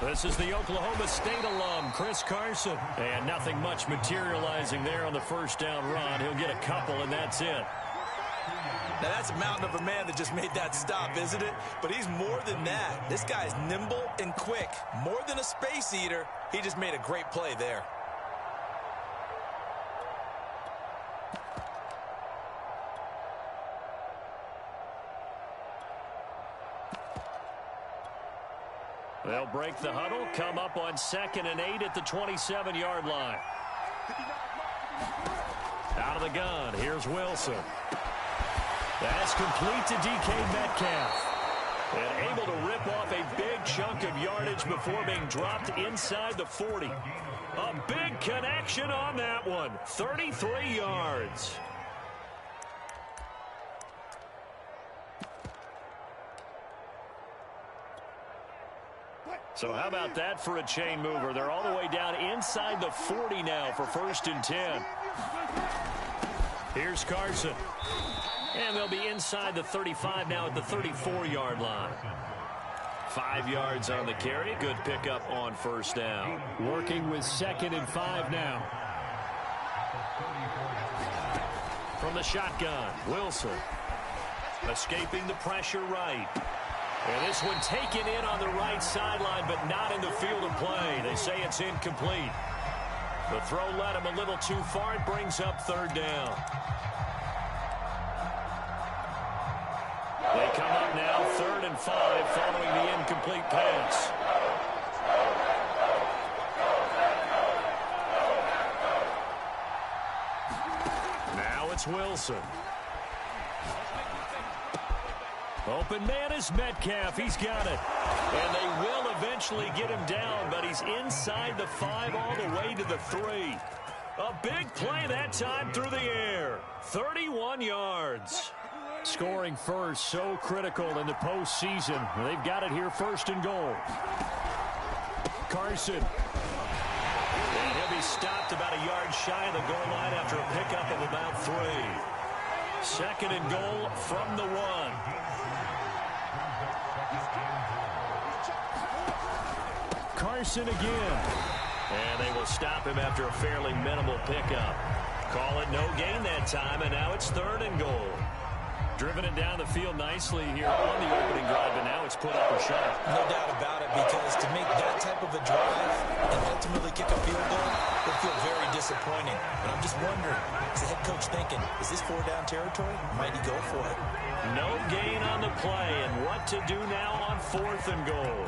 This is the Oklahoma State alum, Chris Carson. And nothing much materializing there on the first down run. He'll get a couple, and that's it. Now, that's a mountain of a man that just made that stop, isn't it? But he's more than that. This guy's nimble and quick. More than a space eater, he just made a great play there. They'll break the huddle, come up on 2nd and 8 at the 27-yard line. Out of the gun, here's Wilson. That's complete to DK Metcalf. And able to rip off a big chunk of yardage before being dropped inside the 40. A big connection on that one. 33 yards. So how about that for a chain mover? They're all the way down inside the 40 now for 1st and 10. Here's Carson. And they'll be inside the 35 now at the 34-yard line. 5 yards on the carry. Good pickup on 1st down. Working with 2nd and 5 now. From the shotgun, Wilson. Escaping the pressure right. And this one taken in on the right sideline, but not in the field of play. They say it's incomplete. The throw led him a little too far. It brings up 3rd down. They come up now 3rd and 5 following the incomplete pass. Now it's Wilson. Open man is Metcalf. He's got it. And they will eventually get him down, but he's inside the 5 all the way to the 3. A big play that time through the air. 31 yards. Scoring first, so critical in the postseason. They've got it here 1st and goal. Carson. And he'll be stopped about a yard shy of the goal line after a pickup of about 3. 2nd and goal from the 1. Carson again. And they will stop him after a fairly minimal pickup. Call it no gain that time, and now it's 3rd and goal. Driven it down the field nicely here on the opening drive, and now it's put up a shot. No doubt about it, because to make that type of a drive and ultimately kick a field goal would feel very disappointing. And I'm just wondering, is the head coach thinking, is this 4-down territory? Might he go for it? No gain on the play, and what to do now on 4th and goal.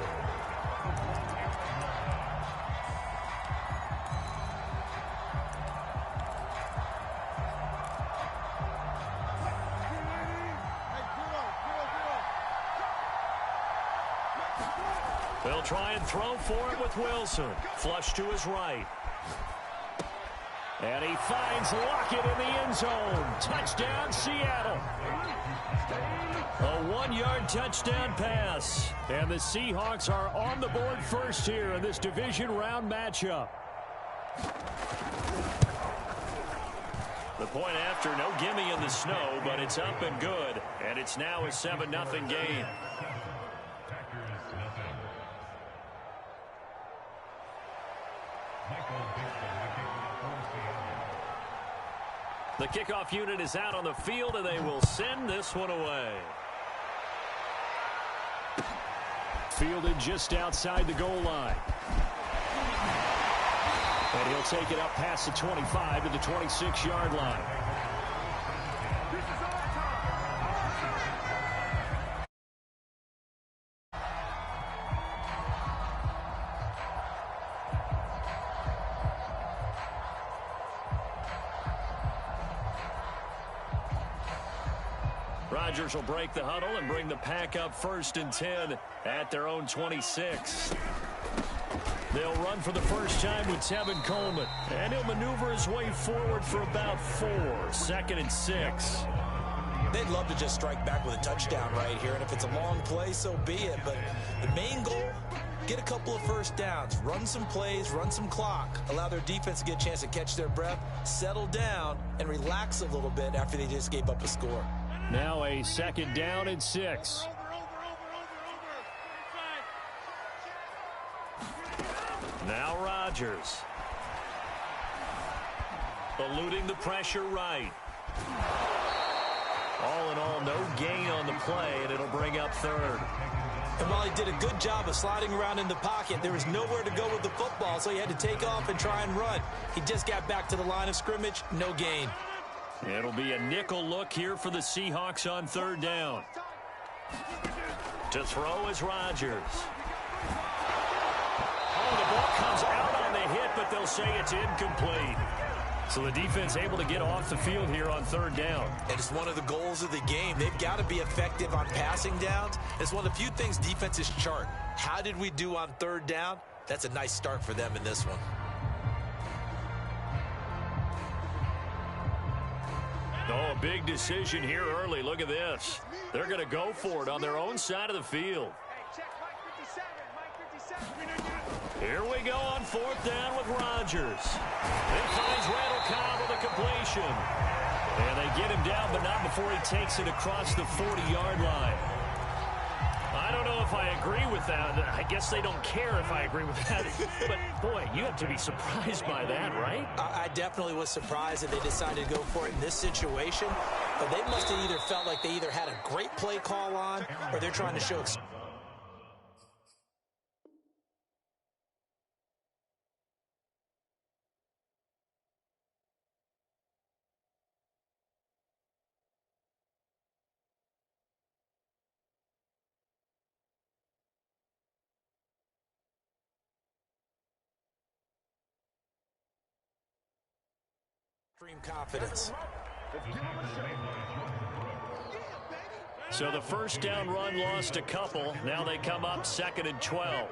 They'll try and throw for it with Wilson. Flush to his right. And he finds Lockett in the end zone. Touchdown, Seattle. A 1-yard touchdown pass. And the Seahawks are on the board first here in this division round matchup. The point after, no gimme in the snow, but it's up and good. And it's now a 7-0 game. The kickoff unit is out on the field, and they will send this one away. Fielded just outside the goal line. And he'll take it up past the 25 to the 26-yard line. Rodgers will break the huddle and bring the pack up 1st and 10 at their own 26. They'll run for the first time with Tevin Coleman. And he'll maneuver his way forward for about 4. 2nd and 6. They'd love to just strike back with a touchdown right here. And if it's a long play, so be it. But the main goal, get a couple of first downs. Run some plays, run some clock. Allow their defense to get a chance to catch their breath, settle down, and relax a little bit after they just gave up a score. Now a 2nd down and 6. Now Rodgers. Eluding the pressure right. All in all, no gain on the play, and it'll bring up third. And while he did a good job of sliding around in the pocket, there was nowhere to go with the football, so he had to take off and try and run. He just got back to the line of scrimmage, no gain. It'll be a nickel look here for the Seahawks on third down. To throw is Rodgers. Oh, the ball comes out on the hit, but they'll say it's incomplete. So the defense able to get off the field here on third down. And it's one of the goals of the game. They've got to be effective on passing downs. It's one of the few things defenses chart. How did we do on third down? That's a nice start for them in this one. Oh, a big decision here early. Look at this. They're going to go for it on their own side of the field. Here we go on fourth down with Rodgers. He finds Randall Cobb with a completion. And they get him down, but not before he takes it across the 40-yard line. I don't know if I agree with that. I guess they don't care if I agree with that. But, boy, you have to be surprised by that, right? I definitely was surprised that they decided to go for it in this situation. But they must have either felt like they either had a great play call on or they're trying to show extreme confidence. So the first down run lost a couple. Now they come up 2nd and 12.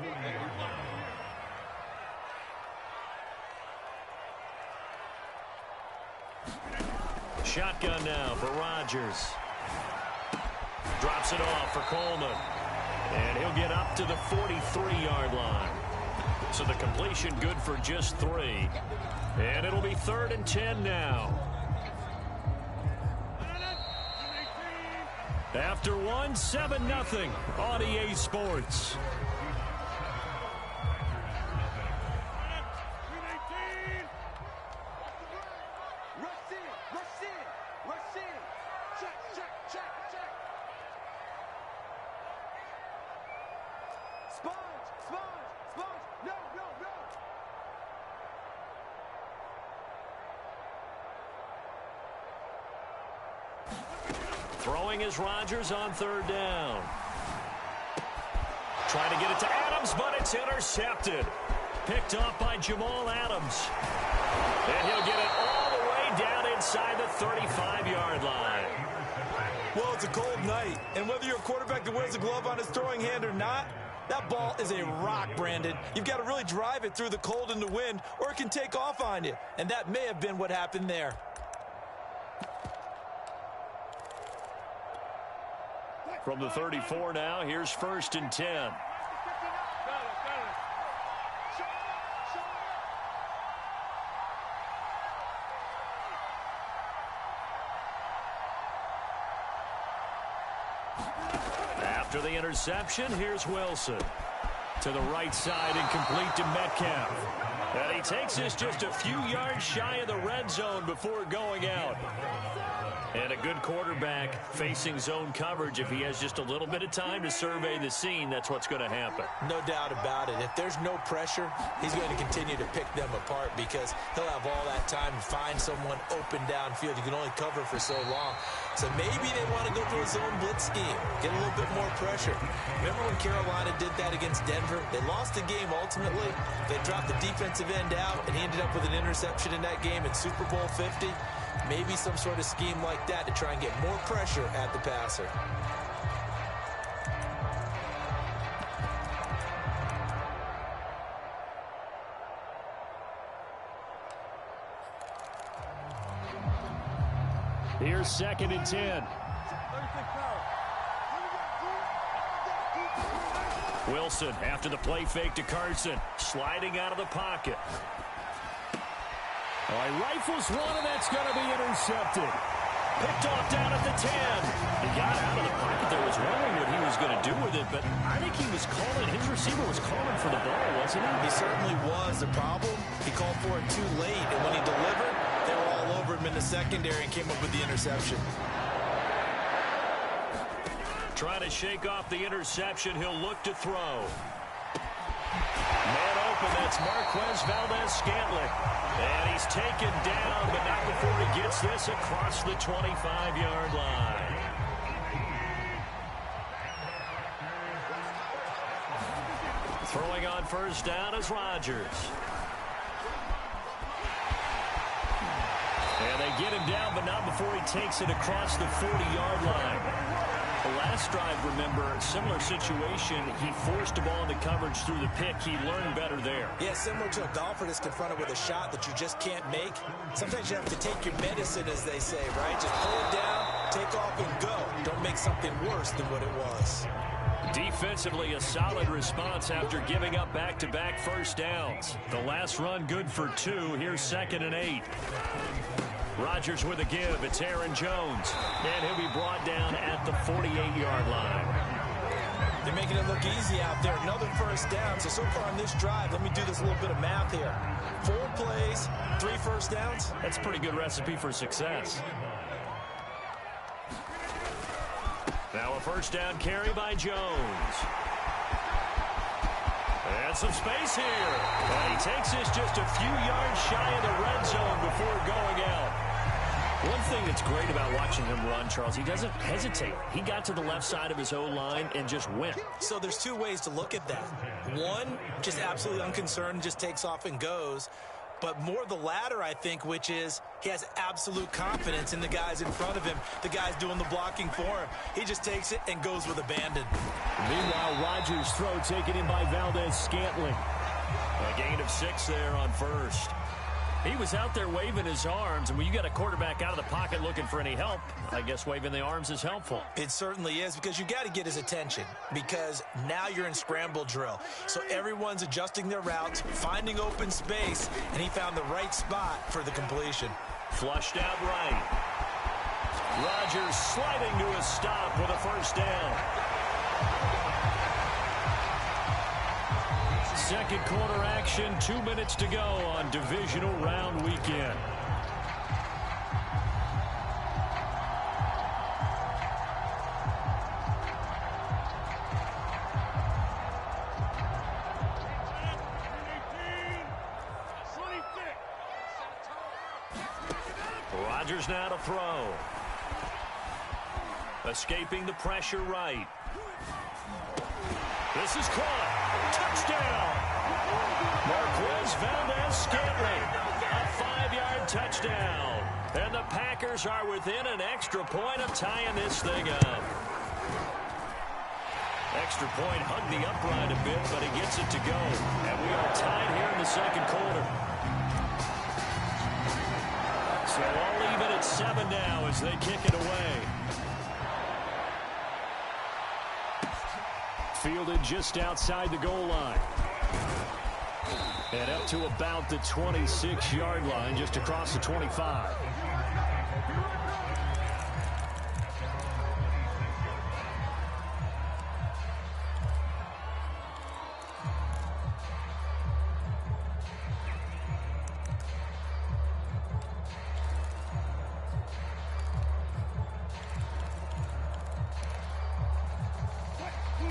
Shotgun now for Rodgers. Drops it off for Coleman. And he'll get up to the 43-yard line. So the completion good for just 3. And it'll be 3rd and 10 now. After one, 7-0 on EA Sports. Throwing is Rodgers on 3rd down. Trying to get it to Adams, but it's intercepted. Picked off by Jamal Adams. And he'll get it all the way down inside the 35-yard line. Well, it's a cold night, and whether you're a quarterback that wears a glove on his throwing hand or not, that ball is a rock, Brandon. You've got to really drive it through the cold and the wind, or it can take off on you. And that may have been what happened there. From the 34 now, here's 1st and 10. After the interception, here's Wilson. To the right side and complete to Metcalf. And he takes this just a few yards shy of the red zone before going out. And a good quarterback facing zone coverage. If he has just a little bit of time to survey the scene, that's what's going to happen. No doubt about it. If there's no pressure, he's going to continue to pick them apart because he'll have all that time to find someone open downfield. You can only cover for so long. So maybe they want to go to a zone blitz scheme, get a little bit more pressure. Remember when Carolina did that against Denver? They lost the game ultimately. They dropped the defensive end out, and he ended up with an interception in that game in Super Bowl 50. Maybe some sort of scheme like that to try and get more pressure at the passer. Here's 2nd and 10. Wilson after the play fake to Carson. Sliding out of the pocket. All right, rifles one, and that's going to be intercepted. Picked off down at the 10. He got out of the pocket there, was wondering what he was going to do with it, but I think he was calling, his receiver was calling for the ball, wasn't he? He certainly was. The problem, he called for it too late, and when he delivered, they were all over him in the secondary and came up with the interception. Trying to shake off the interception, he'll look to throw. Man open, that's Marquez Valdez-Scantling. And he's taken down, but not before he gets this across the 25-yard line. Throwing on first down is Rodgers. And they get him down, but not before he takes it across the 40-yard line. The last drive, remember, similar situation. He forced the ball into coverage through the pick. He learned better there. Yeah, similar to a golfer that's confronted with a shot that you just can't make. Sometimes you have to take your medicine, as they say, right? Just pull it down, take off, and go. Don't make something worse than what it was. Defensively, a solid response after giving up back-to-back first downs. The last run good for 2. Here's 2nd and 8. Rodgers with a give. It's Aaron Jones. And he'll be brought down at the 48-yard line. They're making it look easy out there. Another first down. So far on this drive, let me do this little bit of math here. 4 plays, 3 first downs. That's a pretty good recipe for success. Now a first down carry by Jones. And some space here. And he takes this just a few yards shy of the red zone before going out. One thing that's great about watching him run, Charles, he doesn't hesitate. He got to the left side of his O-line and just went. So there's 2 ways to look at that. One, just absolutely unconcerned, just takes off and goes. But more the latter, I think, which is he has absolute confidence in the guys in front of him, the guys doing the blocking for him. He just takes it and goes with abandon. Meanwhile, Rodgers' throw taken in by Valdez-Scantling. A gain of 6 there on first. He was out there waving his arms, and when you got a quarterback out of the pocket looking for any help, I guess waving the arms is helpful. It certainly is, because you got to get his attention, because now you're in scramble drill. So everyone's adjusting their routes, finding open space, and he found the right spot for the completion. Flushed out right. Rodgers sliding to a stop with a first down. Second quarter action, 2 minutes to go on divisional round weekend. Rodgers now to throw. Escaping the pressure right. This is caught. Touchdown. Marquez Valdez-Scantling. A 5-yard touchdown. And the Packers are within an extra point of tying this thing up. Extra point hugged the upright a bit, but he gets it to go. And we are tied here in the second quarter. So all even at 7 now as they kick it away. Fielded just outside the goal line. And up to about the 26-yard line, just across the 25.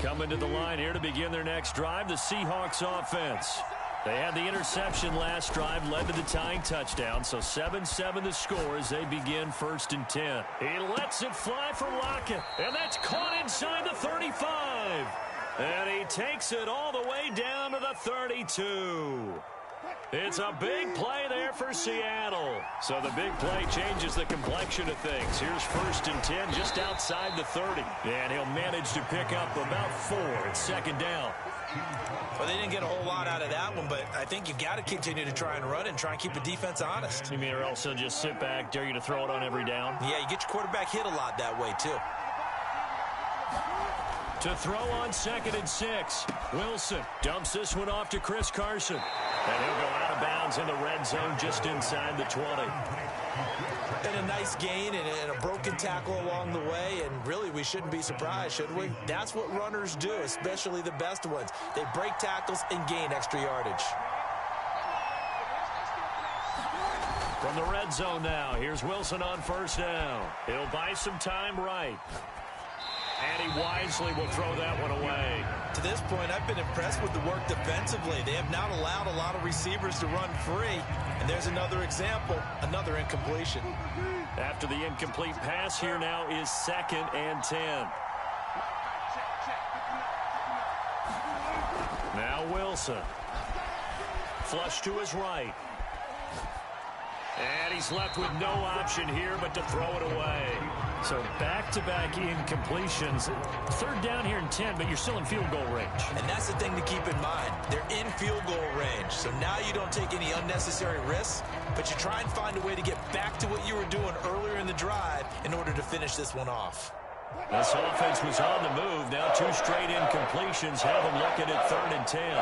Coming to the line here to begin their next drive, the Seahawks offense. They had the interception last drive, led to the tying touchdown, so 7-7 the score as they begin 1st and 10. He lets it fly for Lockett, and that's caught inside the 35. And he takes it all the way down to the 32. It's a big play there for Seattle. So the big play changes the complexion of things. Here's 1st and 10 just outside the 30. And he'll manage to pick up about 4 at 2nd down. Well, they didn't get a whole lot out of that one, but I think you got to continue to try and run and try and keep the defense honest. You mean, or else he'll just sit back, dare you to throw it on every down? Yeah, you get your quarterback hit a lot that way, too. To throw on 2nd and 6. Wilson dumps this one off to Chris Carson. And he'll go out of bounds in the red zone just inside the 20. And a nice gain and a broken tackle along the way, and really we shouldn't be surprised, should we? That's what runners do, especially the best ones. They break tackles and gain extra yardage. From the red zone now, here's Wilson on first down. He'll buy some time right. And he wisely will throw that one away. To this point, I've been impressed with the work defensively. They have not allowed a lot of receivers to run free. And there's another example, another incompletion. After the incomplete pass, here now is 2nd and 10. Now Wilson. Flush to his right. And he's left with no option here but to throw it away. So back-to-back incompletions. 3rd down here and 10, but you're still in field goal range. And that's the thing to keep in mind. They're in field goal range. So now you don't take any unnecessary risks, but you try and find a way to get back to what you were doing earlier in the drive in order to finish this one off. This offense was on the move. Now 2 straight incompletions have them looking at 3rd and 10.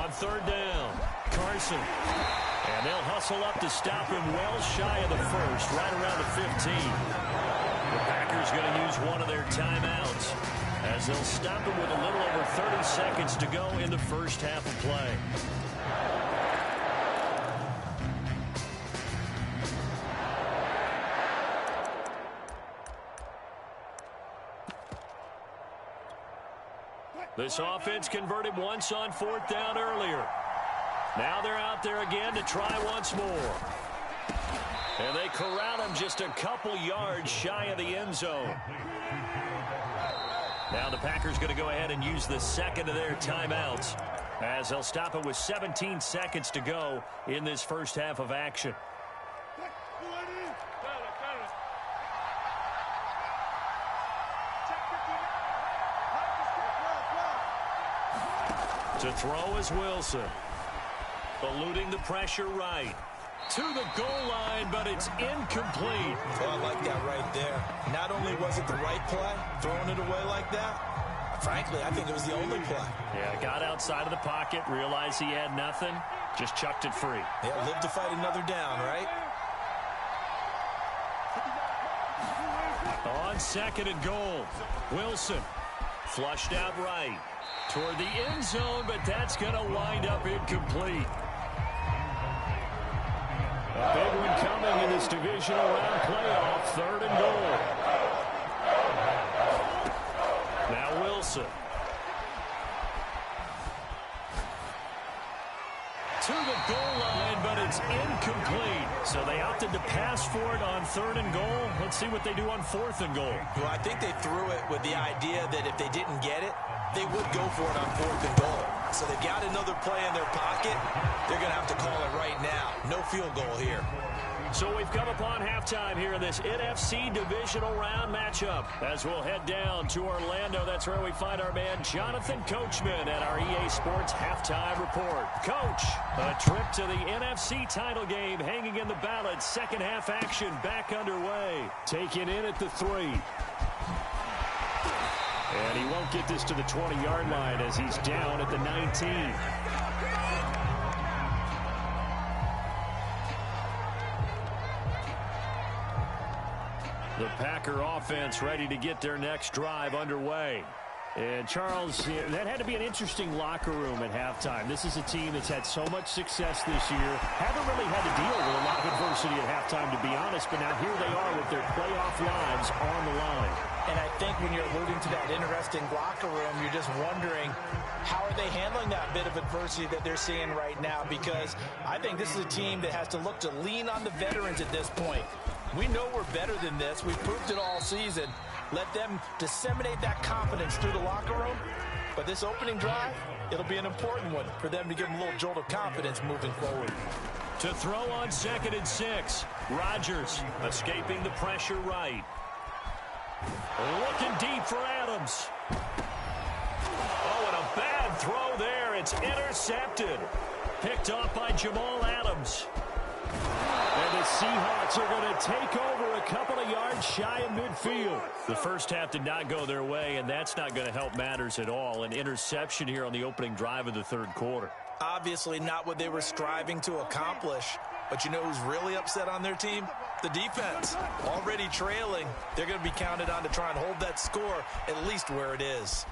On 3rd down, Carson. And they'll hustle up to stop him well shy of the first, right around the 15. The Packers going to use one of their timeouts as they'll stop him with a little over 30 seconds to go in the first half of play. This offense converted once on 4th down earlier. Now they're out there again to try once more. And they corral him just a couple yards shy of the end zone. Now the Packers going to go ahead and use the 2nd of their timeouts as they'll stop it with 17 seconds to go in this first half of action. To throw is Wilson. Eluding the pressure right. To the goal line, but it's incomplete. Oh, I like that right there. Not only was it the right play, throwing it away like that, frankly, I think it was the only play. Yeah, got outside of the pocket, realized he had nothing, just chucked it free. Yeah, live to fight another down, right? On 2nd and goal, Wilson flushed out right toward the end zone, but that's going to wind up incomplete. A big one coming in this divisional round playoff, 3rd and goal. Now Wilson. To the goal line, but it's incomplete. So they opted to pass for it on 3rd and goal. Let's see what they do on 4th and goal. Well, I think they threw it with the idea that if they didn't get it, they would go for it on 4th and goal. So they've got another play in their pocket. They're going to have to call it right now. No field goal here. So we've come upon halftime here in this NFC divisional round matchup. As we'll head down to Orlando, that's where we find our man Jonathan Coachman at our EA Sports Halftime Report. Coach, a trip to the NFC title game hanging in the balance. Second half action back underway. Taken in at the 3. And he won't get this to the 20-yard line as he's down at the 19. The Packer offense ready to get their next drive underway. And, Charles, that had to be an interesting locker room at halftime. This is a team that's had so much success this year. Haven't really had to deal with a lot of adversity at halftime, to be honest. But now here they are with their playoff lives on the line. And I think when you're alluding to that interesting locker room, you're just wondering, how are they handling that bit of adversity that they're seeing right now? Because I think this is a team that has to look to lean on the veterans at this point. We know we're better than this. We've proved it all season. Let them disseminate that confidence through the locker room. But this opening drive, it'll be an important one for them to give them a little jolt of confidence moving forward. To throw on 2nd and 6, Rodgers escaping the pressure right. Looking deep for Adams. Oh, and a bad throw there. It's intercepted. Picked off by Jamal Adams. And And the Seahawks are going to take over a couple of yards shy of midfield. The first half did not go their way, and that's not going to help matters at all. An interception here on the opening drive of the third quarter. Obviously not what they were striving to accomplish. But you know who's really upset on their team? The defense. Already trailing. They're going to be counted on to try and hold that score at least where it is.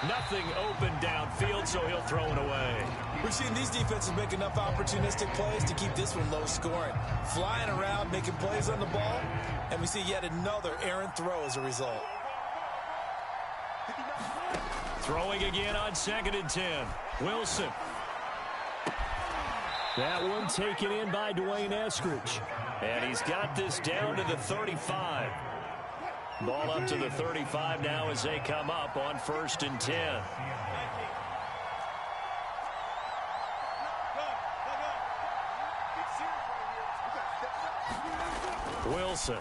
Nothing open downfield, so he'll throw it away. We're seeing these defenses make enough opportunistic plays to keep this one low scoring. Flying around, making plays on the ball, and we see yet another errant throw as a result. Throwing again on 2nd and 10. Wilson. That one taken in by Dwayne Eskridge. And he's got this down to the 35. Ball up to the 35 now as they come up on 1st and 10. Wilson.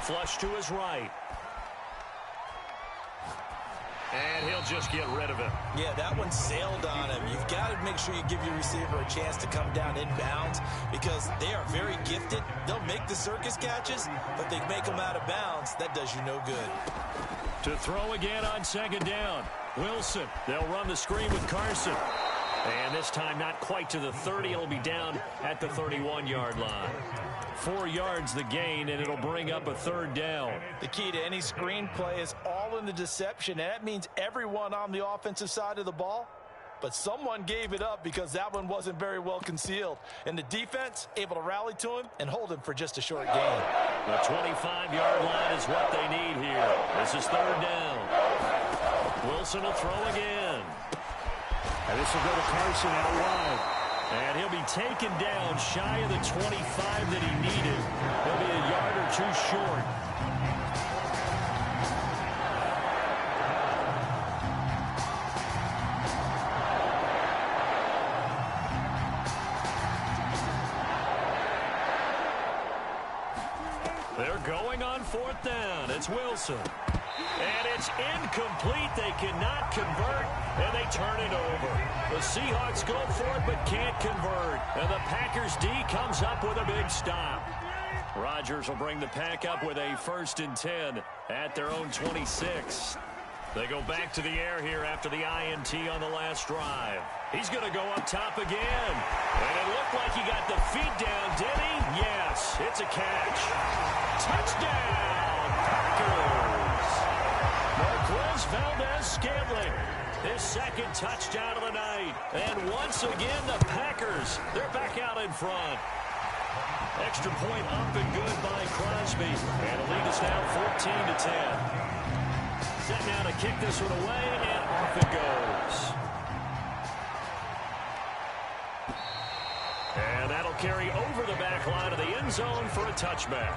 Flush to his right. And he'll just get rid of it. Yeah, that one sailed on him. You've got to make sure you give your receiver a chance to come down inbounds because they are very gifted. They'll make the circus catches, but they make them out of bounds. That does you no good. To throw again on 2nd down. Wilson. They'll run the screen with Carson. And this time not quite to the 30. It'll be down at the 31-yard line. 4 yards the gain, and it'll bring up a 3rd down. The key to any screenplay is all in the deception, and that means everyone on the offensive side of the ball. But someone gave it up because that one wasn't very well concealed. And the defense able to rally to him and hold him for just a short gain. The 25-yard line is what they need here. This is 3rd down. Wilson will throw again. And this will go to Carson out wide. And he'll be taken down shy of the 25 that he needed. He'll be a yard or two short. They're going on 4th down. It's Wilson. And it's incomplete. They cannot convert, and they turn it over. The Seahawks go for it but can't convert. And the Packers D comes up with a big stop. Rodgers will bring the Pack up with a 1st and 10 at their own 26. They go back to the air here after the INT on the last drive. He's going to go up top again. And it looked like he got the feet down, did he? Yes, it's a catch. Touchdown, Packers. Marquez Valdez-Scantling, his 2nd touchdown of the night. And once again, the Packers, they're back out in front. Extra point up and good by Crosby. And the lead is now 14-10. Set now to kick this one away, and off it goes. And that'll carry over the back line of the end zone for a touchback.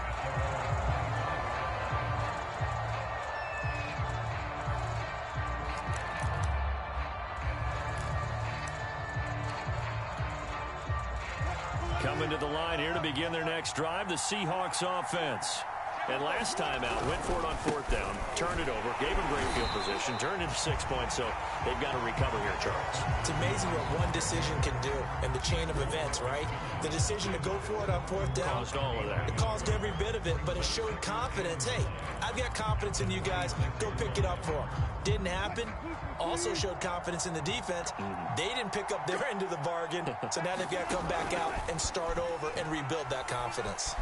Coming to the line here to begin their next drive, the Seahawks offense. And last time out, went for it on 4th down, turned it over, gave him great field position, turned into 6 points, so they've got to recover here, Charles. It's amazing what one decision can do in the chain of events, right? The decision to go for it on 4th down. Caused all of that. It caused every bit of it, but it showed confidence. Hey, I've got confidence in you guys. Go pick it up for them. Didn't happen. Also showed confidence in the defense. They didn't pick up their end of the bargain, so now they've got to come back out and start over and rebuild that confidence.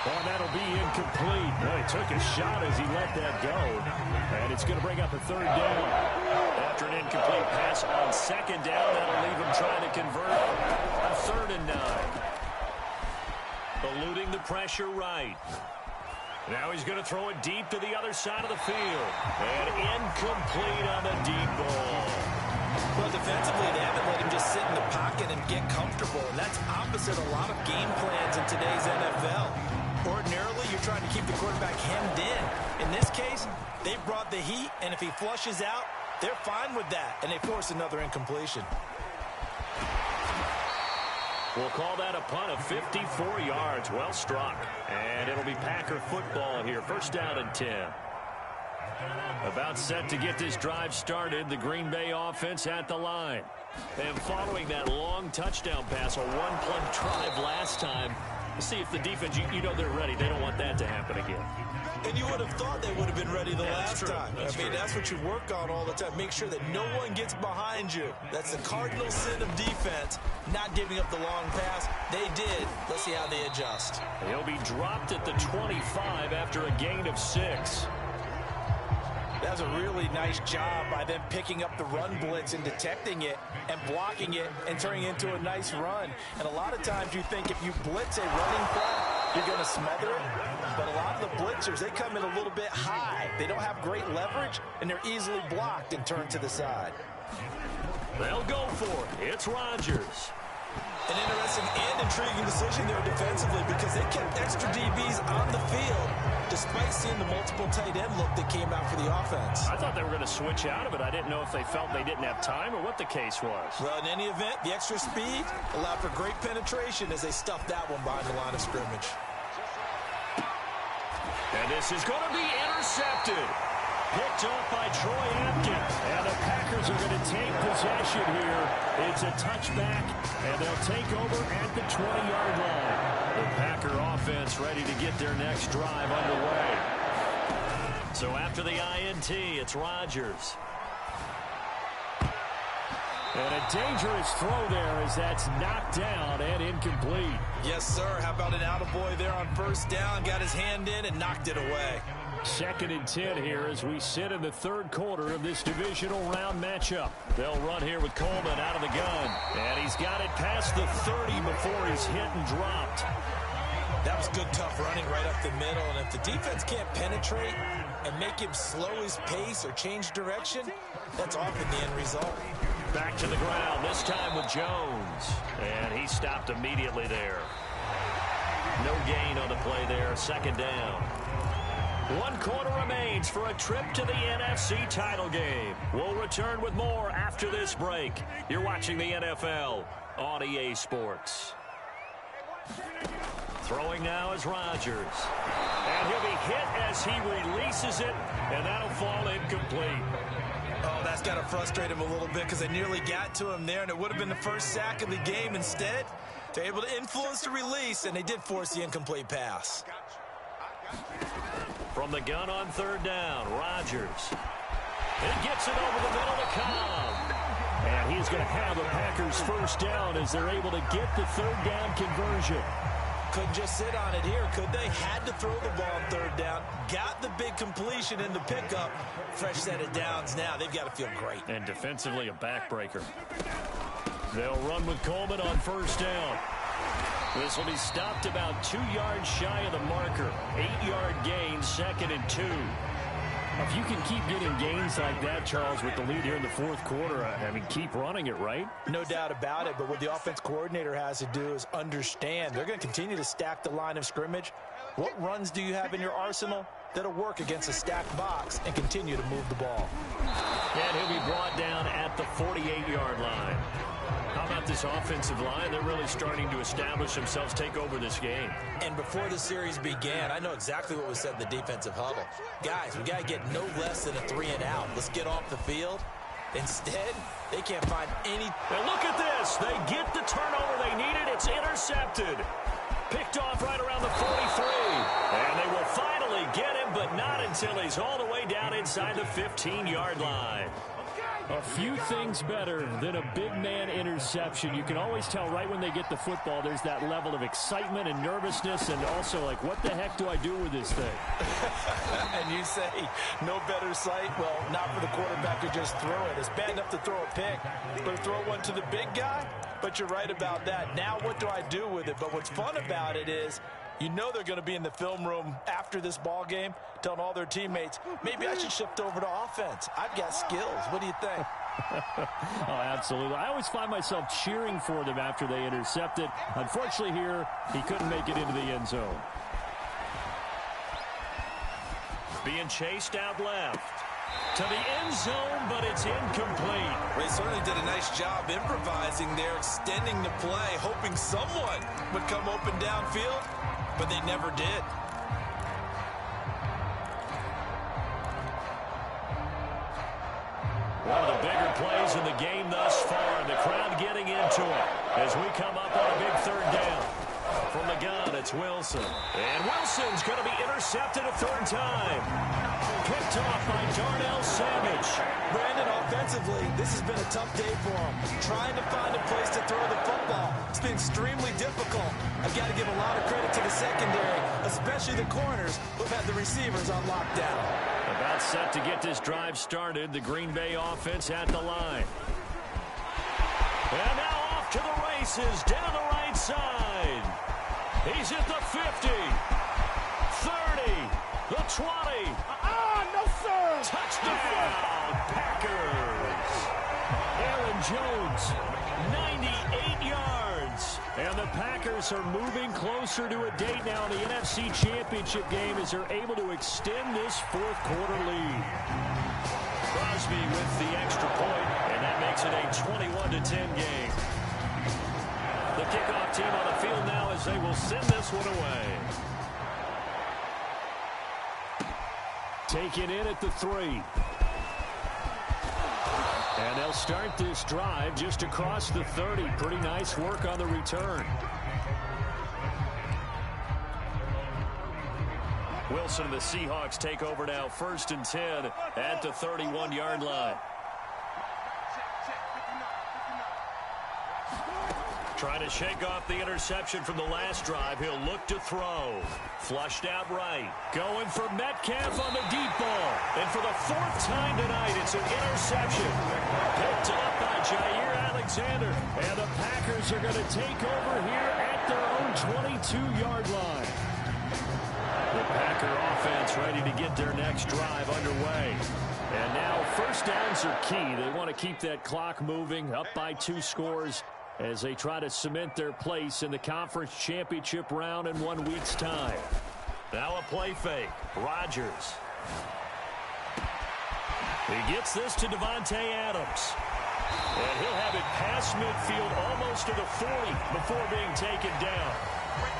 Oh, that'll be incomplete. Well, he took a shot as he let that go. And it's going to bring up a 3rd down. After an incomplete pass on 2nd down, that'll leave him trying to convert a 3rd and 9. Eluding the pressure right. Now he's going to throw it deep to the other side of the field. And incomplete on the deep ball. Well, defensively, they haven't let him just sit in the pocket and get comfortable. And that's opposite a lot of game plans in today's NFL. Ordinarily, you're trying to keep the quarterback hemmed in. In this case, they brought the heat, and if he flushes out, they're fine with that, and they force another incompletion. We'll call that a punt of 54 yards. Well struck. And it'll be Packer football here. 1st down and 10. About set to get this drive started, the Green Bay offense at the line. And following that long touchdown pass, a one-play drive last time, let's see if the defense, you know they're ready. They don't want that to happen again. And you would have thought they would have been ready the last time. That's what you work on all the time. Make sure that no one gets behind you. That's the cardinal sin of defense, not giving up the long pass. They did. Let's see how they adjust. He'll be dropped at the 25 after a gain of 6. That was a really nice job by them picking up the run blitz and detecting it and blocking it and turning it into a nice run. And a lot of times you think if you blitz a running play, you're going to smother it. But a lot of the blitzers, they come in a little bit high. They don't have great leverage, and they're easily blocked and turned to the side. They'll go for it. It's Rodgers. An interesting and intriguing decision there defensively because they kept extra DBs on the field despite seeing the multiple tight end look that came out for the offense. I thought they were going to switch out of it. I didn't know if they felt they didn't have time or what the case was. Well, in any event, the extra speed allowed for great penetration as they stuffed that one behind the line of scrimmage. And this is going to be intercepted. Picked off by Troy Atkins. And the Packers are going to take possession here. It's a touchback, and they'll take over at the 20-yard line. The Packer offense ready to get their next drive underway. So after the INT, it's Rodgers. And a dangerous throw there as that's knocked down and incomplete. Yes, sir. How about an attaboy there on first down? Got his hand in and knocked it away. 2nd and 10 here as we sit in the third quarter of this divisional round matchup. They'll run here with Coleman out of the gun. And he's got it past the 30 before he's hit and dropped. That was good, tough running right up the middle. And if the defense can't penetrate and make him slow his pace or change direction, that's often the end result. Back to the ground, this time with Jones. And he stopped immediately there. No gain on the play there, 2nd down. 1 quarter remains for a trip to the NFC title game. We'll return with more after this break. You're watching the NFL on EA Sports. Throwing now is Rodgers. And he'll be hit as he releases it, and that'll fall incomplete. Oh, that's got to frustrate him a little bit because they nearly got to him there, and it would have been the first sack of the game. Instead, they're able to influence the release, and they did force the incomplete pass. From the gun on 3rd down, Rodgers. It gets it over the middle to Cobb. And he's going to have the Packers first down as they're able to get the 3rd down conversion. Couldn't just sit on it here, could they? Had to throw the ball on 3rd down. Got the big completion in the pickup. Fresh set of downs now. They've got to feel great. And defensively, a backbreaker. They'll run with Coleman on 1st down. This will be stopped about 2 yards shy of the marker. 8-yard gain, 2nd and 2. If you can keep getting gains like that, Charles, with the lead here in the 4th quarter, I mean, keep running it, right? No doubt about it, but what the offense coordinator has to do is understand they're going to continue to stack the line of scrimmage. What runs do you have in your arsenal that'll work against a stacked box and continue to move the ball? And he'll be brought down at the 48-yard line. How about this offensive line? They're really starting to establish themselves, take over this game. And before the series began, I know exactly what was said in the defensive huddle. Guys, we got to get no less than a 3-and-out. Let's get off the field. Instead, they can't find any. And look at this. They get the turnover they needed. It's intercepted. Picked off right around the 43. And they will finally get him, but not until he's all the way down inside the 15-yard line. A few things better than a big man interception. You can always tell right when they get the football, there's that level of excitement and nervousness and also like, what the heck do I do with this thing? And you say, no better sight? Well, not for the quarterback to just throw it. It's bad enough to throw a pick, but to throw one to the big guy? But you're right about that. Now what do I do with it? But what's fun about it is, you know they're going to be in the film room after this ball game telling all their teammates, maybe I should shift over to offense. I've got skills. What do you think? Oh, absolutely. I always find myself cheering for them after they intercept it. Unfortunately here, he couldn't make it into the end zone. Being chased out left. To the end zone, but it's incomplete. They certainly did a nice job improvising there, extending the play, hoping someone would come open downfield, but they never did. One of the bigger plays in the game thus far. The crowd getting into it as we come up on a big third down. From the gun, it's Wilson. And Wilson's going to be intercepted a third time. Picked off by Darnell Savage. Brandon, offensively, this has been a tough day for him. Trying to find a place to throw the football. It's been extremely difficult. I've got to give a lot of credit to the secondary, especially the corners who've had the receivers on lockdown. About set to get this drive started. The Green Bay offense at the line. And now off to the races down the right side. He's at the 50, 30, the 20. No, sir. Touchdown, Packers. Aaron Jones, 98 yards. And the Packers are moving closer to a date now in the NFC Championship game as they're able to extend this fourth quarter lead. Crosby with the extra point, and that makes it a 21-10 game. The kickoff team on the field now as they will send this one away. Taken in at the 3. And they'll start this drive just across the 30. Pretty nice work on the return. Wilson and the Seahawks take over now, 1st and 10 at the 31-yard line. Trying to shake off the interception from the last drive. He'll look to throw. Flushed out right. Going for Metcalf on the deep ball. And for the 4th time tonight, it's an interception. Picked up by Jair Alexander. And the Packers are going to take over here at their own 22-yard line. The Packer offense ready to get their next drive underway. And now 1st downs are key. They want to keep that clock moving, up by 2 scores as they try to cement their place in the conference championship round in 1 week's time. Now a play fake. Rodgers. He gets this to Davante Adams. And he'll have it past midfield almost to the 40 before being taken down.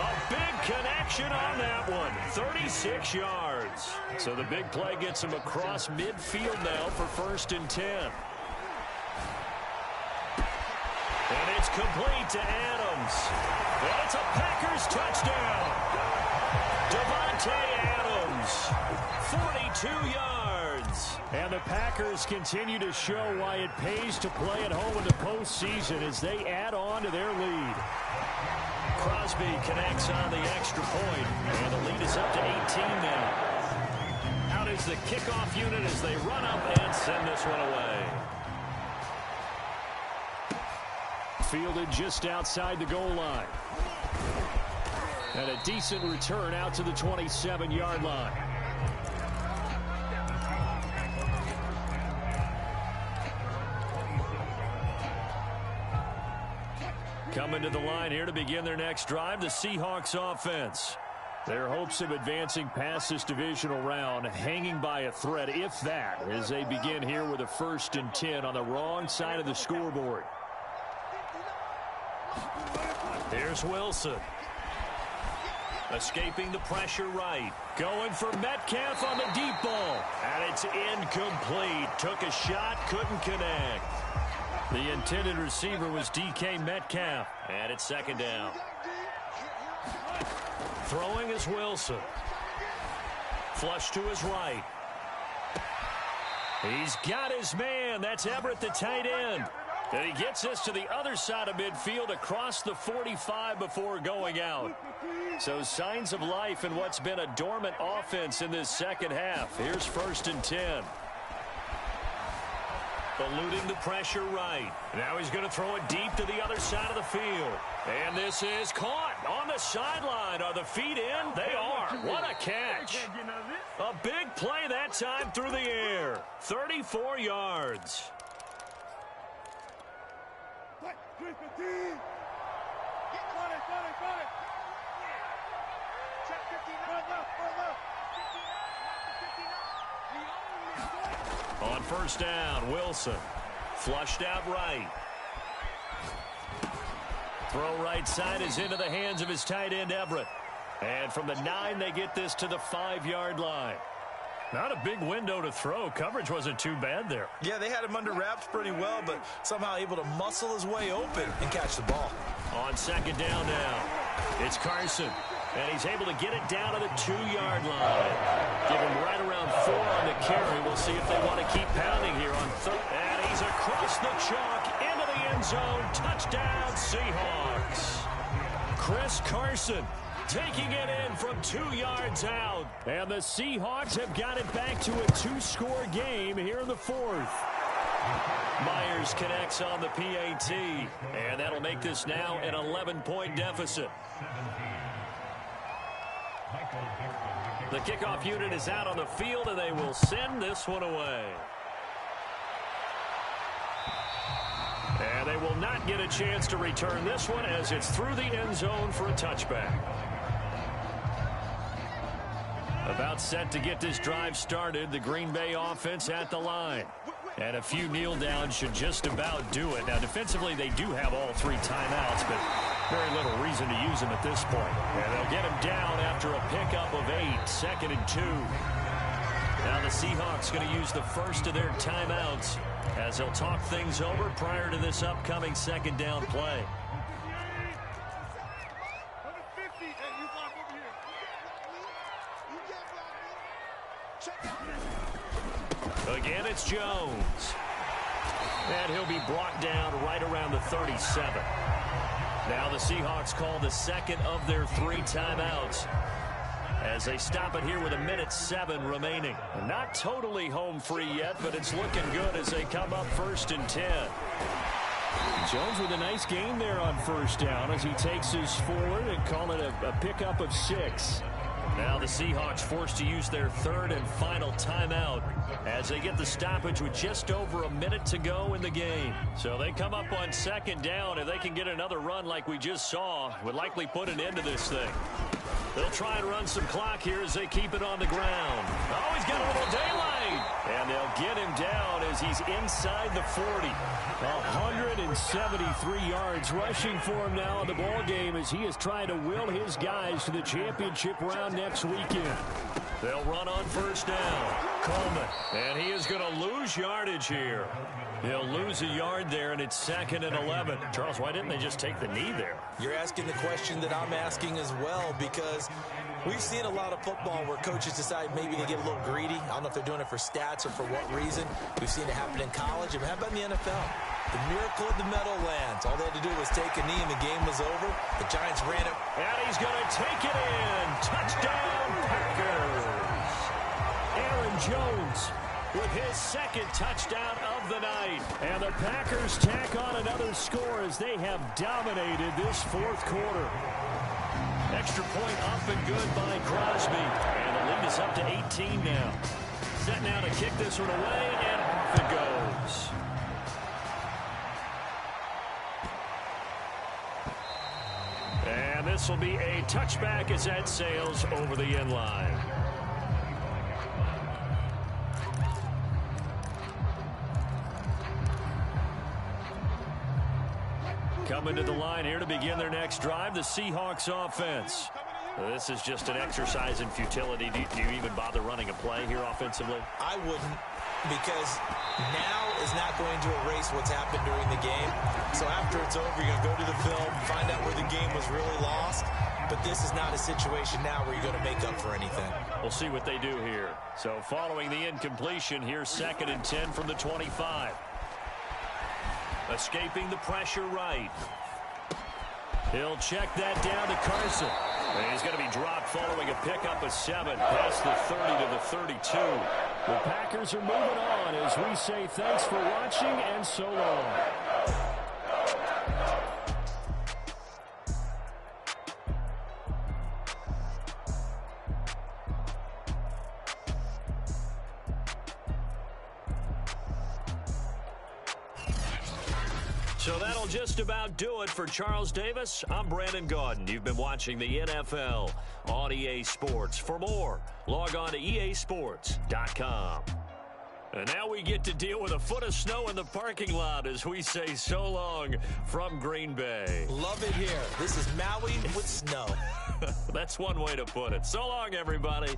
A big connection on that one. 36 yards. So the big play gets him across midfield now for 1st and 10. And it's complete to Adams. And it's a Packers touchdown. Davante Adams, 42 yards. And the Packers continue to show why it pays to play at home in the postseason as they add on to their lead. Crosby connects on the extra point, and the lead is up to 18 now. Out is the kickoff unit as they run up and send this one away. Fielded just outside the goal line. And a decent return out to the 27-yard line. Coming to the line here to begin their next drive, the Seahawks offense. Their hopes of advancing past this divisional round hanging by a thread, if that, as they begin here with a 1st and 10 on the wrong side of the scoreboard. Here's Wilson. Escaping the pressure right. Going for Metcalf on the deep ball. And it's incomplete. Took a shot, couldn't connect. The intended receiver was DK Metcalf. And it's 2nd down. Throwing is Wilson. Flush to his right. He's got his man. That's Everett, the tight end. And he gets this to the other side of midfield across the 45 before going out. So signs of life in what's been a dormant offense in this second half. Here's 1st and 10. Eluding the pressure right. Now he's going to throw it deep to the other side of the field. And this is caught on the sideline. Are the feet in? They are. What a catch. A big play that time through the air. 34 yards. On 1st down, Wilson. Flushed out right. Throw right side is into the hands of his tight end, Everett. And from the 9, they get this to the 5-yard line. Not a big window to throw. Coverage wasn't too bad there. Yeah, they had him under wraps pretty well, but somehow able to muscle his way open and catch the ball. On second down now, it's Carson. And he's able to get it down to the 2-yard line. Give him right around 4 on the carry. We'll see if they want to keep pounding here on third. And he's across the chalk into the end zone. Touchdown, Seahawks. Chris Carson taking it in from 2 yards out. And the Seahawks have got it back to a 2-score game here in the 4th. Myers connects on the PAT. And that'll make this now an 11-point deficit. The kickoff unit is out on the field, and they will send this one away. And they will not get a chance to return this one as it's through the end zone for a touchback. About set to get this drive started, the Green Bay offense at the line. And a few kneel downs should just about do it. Now, defensively, they do have all 3 timeouts, but very little reason to use them at this point. And they'll get him down after a pickup of 8, 2nd and 2. Now the Seahawks going to use the first of their timeouts as they'll talk things over prior to this upcoming 2nd down play. Again, it's Jones. And he'll be brought down right around the 37. Now the Seahawks call the second of their 3 timeouts as they stop it here with 1:07 remaining. Not totally home free yet, but it's looking good as they come up 1st and 10. Jones with a nice gain there on 1st down as he takes his forward and call it a pickup of 6. Now the Seahawks forced to use their 3rd and final timeout as they get the stoppage with just over a minute to go in the game. So they come up on 2nd down, and they can get another run like we just saw. Would likely put an end to this thing. They'll try and run some clock here as they keep it on the ground. Oh, he's got a little daylight. And they'll get him down as he's inside the 40. 173 yards rushing for him now in the ball game as he is trying to will his guys to the championship round next weekend. They'll run on 1st down. Coleman. And he is going to lose yardage here. He'll lose a yard there, and it's 2nd and 11. Charles, why didn't they just take the knee there? You're asking the question that I'm asking as well, because we've seen a lot of football where coaches decide maybe to get a little greedy. I don't know if they're doing it for stats or for what reason. We've seen it happen in college. And how about in the NFL? The miracle of the Meadowlands. All they had to do was take a knee, and the game was over. The Giants ran it. And he's going to take it in. Touchdown, Packers. Aaron Jones with his 2nd touchdown of the night. And the Packers tack on another score as they have dominated this 4th quarter. Extra point up and good by Crosby. And the lead is up to 18 now. Set now to kick this one away, and off it goes. And this will be a touchback as that sails over the end line. Coming to the line here to begin their next drive, the Seahawks offense. This is just an exercise in futility. Do you even bother running a play here offensively? I wouldn't, because now is not going to erase what's happened during the game. So after it's over, you're going to go to the film, find out where the game was really lost. But this is not a situation now where you're going to make up for anything. We'll see what they do here. So following the incompletion, here's 2nd and 10 from the 25. Escaping the pressure right. He'll check that down to Carson. And he's going to be dropped following a pickup of 7 past the 30 to the 32. The Packers are moving on as we say thanks for watching and so long. So that'll just about do it for Charles Davis. I'm Brandon Gaudin. You've been watching the NFL on EA Sports. For more, log on to easports.com. And now we get to deal with a foot of snow in the parking lot as we say so long from Green Bay. Love it here. This is Maui with snow. That's one way to put it. So long, everybody.